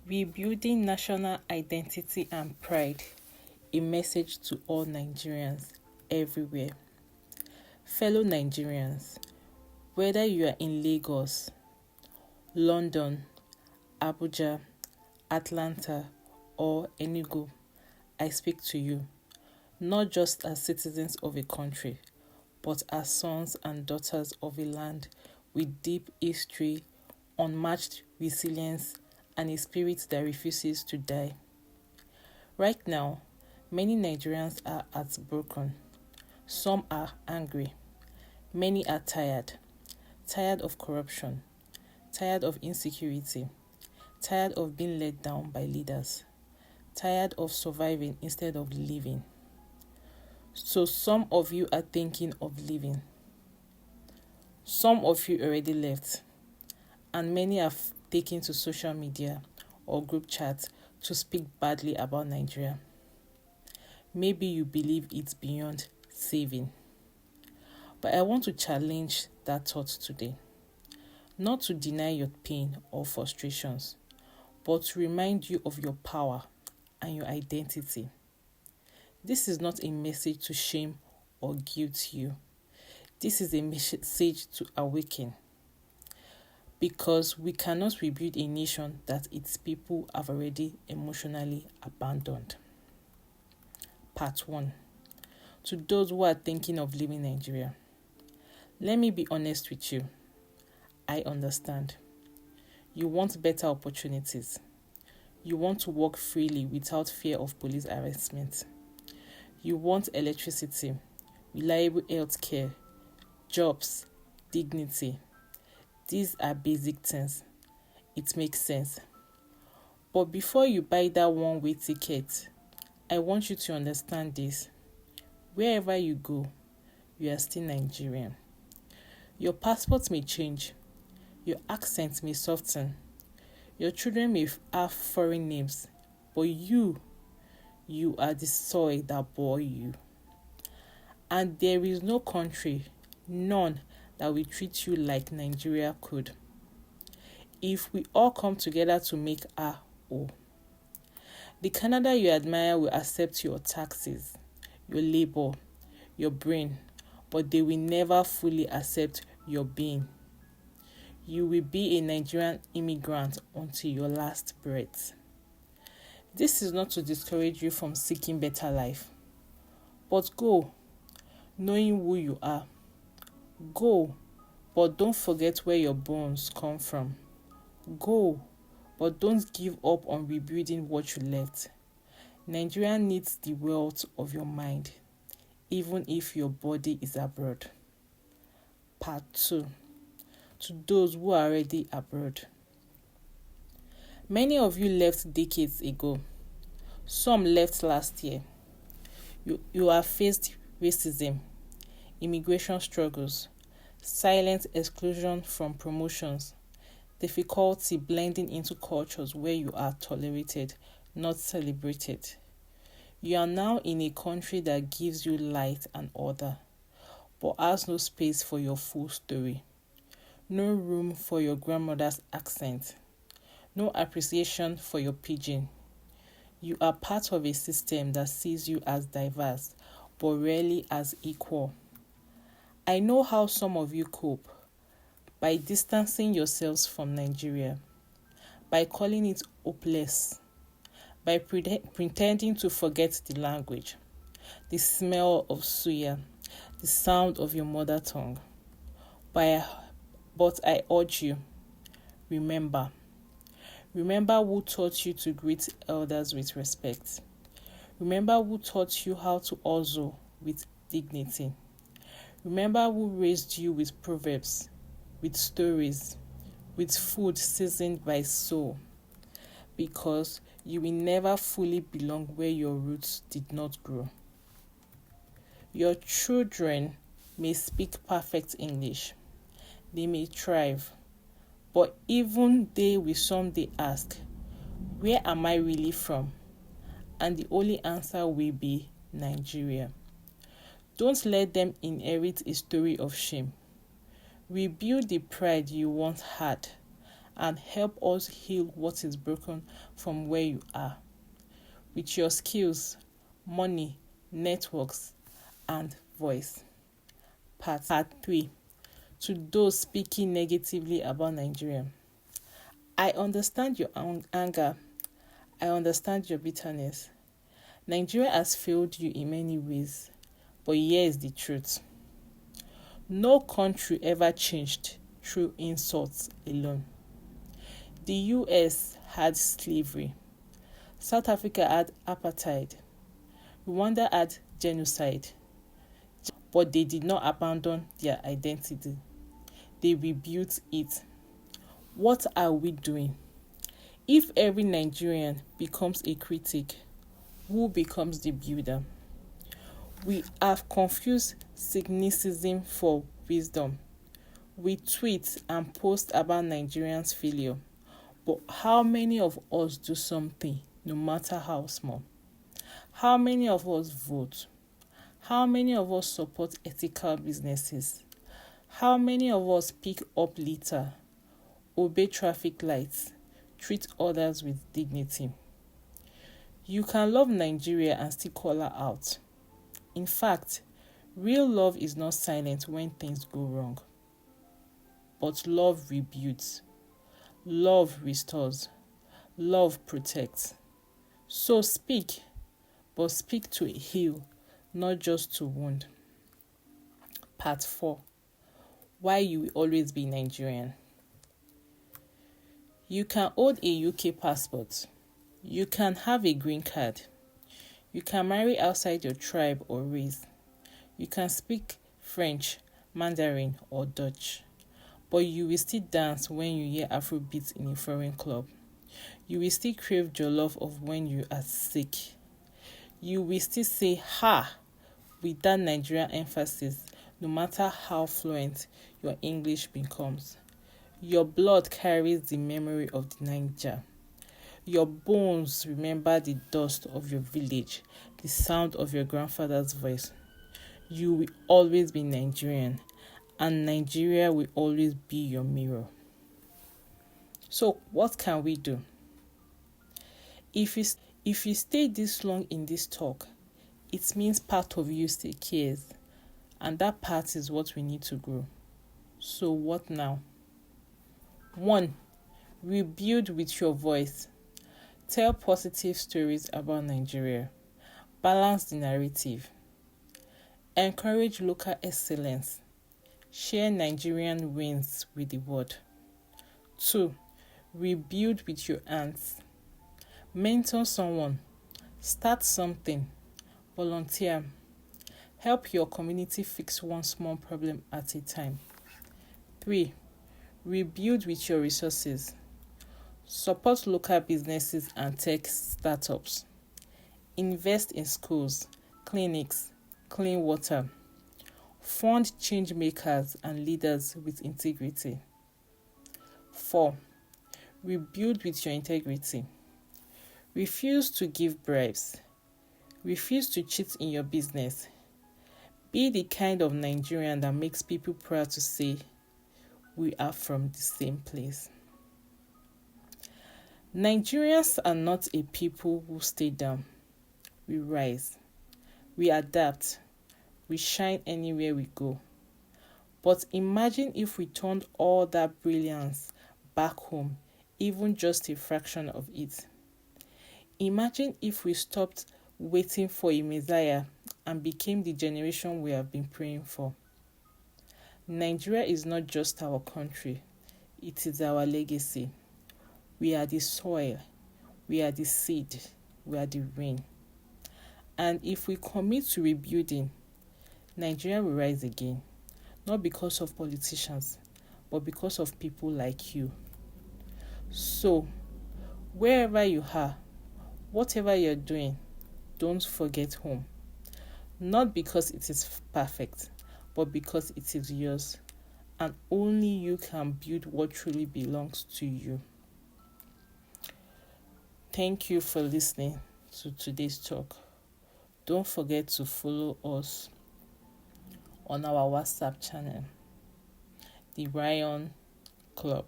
Rebuilding national identity and pride, a message to all Nigerians everywhere. Fellow Nigerians, whether you are in Lagos, London, Abuja, Atlanta, or Enugu, I speak to you, not just as citizens of a country, but as sons and daughters of a land with deep history, unmatched resilience, and a spirit that refuses to die. Right now, many Nigerians are heartbroken. Some are angry. Many are tired. Tired of corruption. Tired of insecurity. Tired of being let down by leaders. Tired of surviving instead of living. So some of you are thinking of leaving. Some of you already left. And many have taken to social media or group chats to speak badly about Nigeria. Maybe you believe it's beyond saving. But I want to challenge that thought today. Not to deny your pain or frustrations, but to remind you of your power and your identity. This is not a message to shame or guilt you. This is a message to awaken. Because we cannot rebuild a nation that its people have already emotionally abandoned. Part 1. To those who are thinking of leaving Nigeria. Let me be honest with you. I understand. You want better opportunities. You want to work freely without fear of police harassment. You want electricity, reliable health care, jobs, dignity. These are basic things. It makes sense. But before you buy that one-way ticket, I want you to understand this. Wherever you go, you are still Nigerian. Your passport may change. Your accent may soften. Your children may have foreign names. But you are the soil that bore you. And there is no country, none, that will treat you like Nigeria could. If we all come together to make our O. The Canada you admire will accept your taxes, your labor, your brain, but they will never fully accept your being. You will be a Nigerian immigrant until your last breath. This is not to discourage you from seeking better life, but go, knowing who you are. Go, but don't forget where your bones come from. Go, but don't give up on rebuilding what you left. Nigeria needs the wealth of your mind, even if your body is abroad. Part 2. To those who are already abroad. Many of you left decades ago. Some left last year. You have faced racism, immigration struggles, silent exclusion from promotions, difficulty blending into cultures where you are tolerated, not celebrated. You are now in a country that gives you light and order, but has no space for your full story. No room for your grandmother's accent. No appreciation for your pidgin. You are part of a system that sees you as diverse, but rarely as equal. I know how some of you cope. By distancing yourselves from Nigeria. By calling it hopeless. By pretending to forget the language, the smell of suya, the sound of your mother tongue. But I urge you, remember. Remember who taught you to greet elders with respect. Remember who taught you how to hustle with dignity. Remember who raised you with proverbs, with stories, with food seasoned by soul. Because you will never fully belong where your roots did not grow. Your children may speak perfect English. They may thrive. But even they will someday ask, where am I really from? And the only answer will be Nigeria. Don't let them inherit a story of shame. Rebuild the pride you once had and help us heal what is broken from where you are with your skills, money, networks, and voice. Part 3. To those speaking negatively about Nigeria. I understand your anger. I understand your bitterness. Nigeria has failed you in many ways, but here is the truth. No country ever changed through insults alone. The US had slavery. South Africa had apartheid. Rwanda had genocide. But they did not abandon their identity. They rebuilt it. What are we doing? If every Nigerian becomes a critic, who becomes the builder? We have confused cynicism for wisdom. We tweet and post about Nigerians' failure, but how many of us do something, no matter how small? How many of us vote? How many of us support ethical businesses? How many of us pick up litter, obey traffic lights, treat others with dignity? You can love Nigeria and still call her out. In fact, real love is not silent when things go wrong. But love rebuilds. Love restores. Love protects. So speak, but speak to heal, not just to wound. Part 4. Why you will always be Nigerian. You can hold a UK passport. You can have a green card. You can marry outside your tribe or race. You can speak French, Mandarin, or Dutch. But you will still dance when you hear Afrobeats in a foreign club. You will still crave jollof of when you are sick. You will still say ha with that Nigerian emphasis, no matter how fluent your English becomes. Your blood carries the memory of the Niger. Your bones remember the dust of your village, the sound of your grandfather's voice. You will always be Nigerian, and Nigeria will always be your mirror. So, what can we do? If you stay this long in this talk, it means part of you still cares, and that part is what we need to grow. So, what now? 1. Rebuild with your voice. Tell positive stories about Nigeria. Balance the narrative. Encourage local excellence. Share Nigerian wins with the world. 2. Rebuild with your hands. Mentor someone. Start something. Volunteer. Help your community fix one small problem at a time. 3. Rebuild with your resources. Support local businesses and tech startups. Invest in schools, clinics, clean water. Fund change makers and leaders with integrity. 4. Rebuild with your integrity. Refuse to give bribes. Refuse to cheat in your business. Be the kind of Nigerian that makes people proud to say, we are from the same place. Nigerians are not a people who stay down. We rise. We adapt. We shine anywhere we go. But imagine if we turned all that brilliance back home, even just a fraction of it. Imagine if we stopped waiting for a Messiah and became the generation we have been praying for. Nigeria is not just our country, it is our legacy. We are the soil, we are the seed, we are the rain. And if we commit to rebuilding, Nigeria will rise again, not because of politicians, but because of people like you. So, wherever you are, whatever you're doing, don't forget home. Not because it is perfect, but because it is yours. And only you can build what truly belongs to you. Thank you for listening to today's talk. Don't forget to follow us on our WhatsApp channel, the Ryan Club.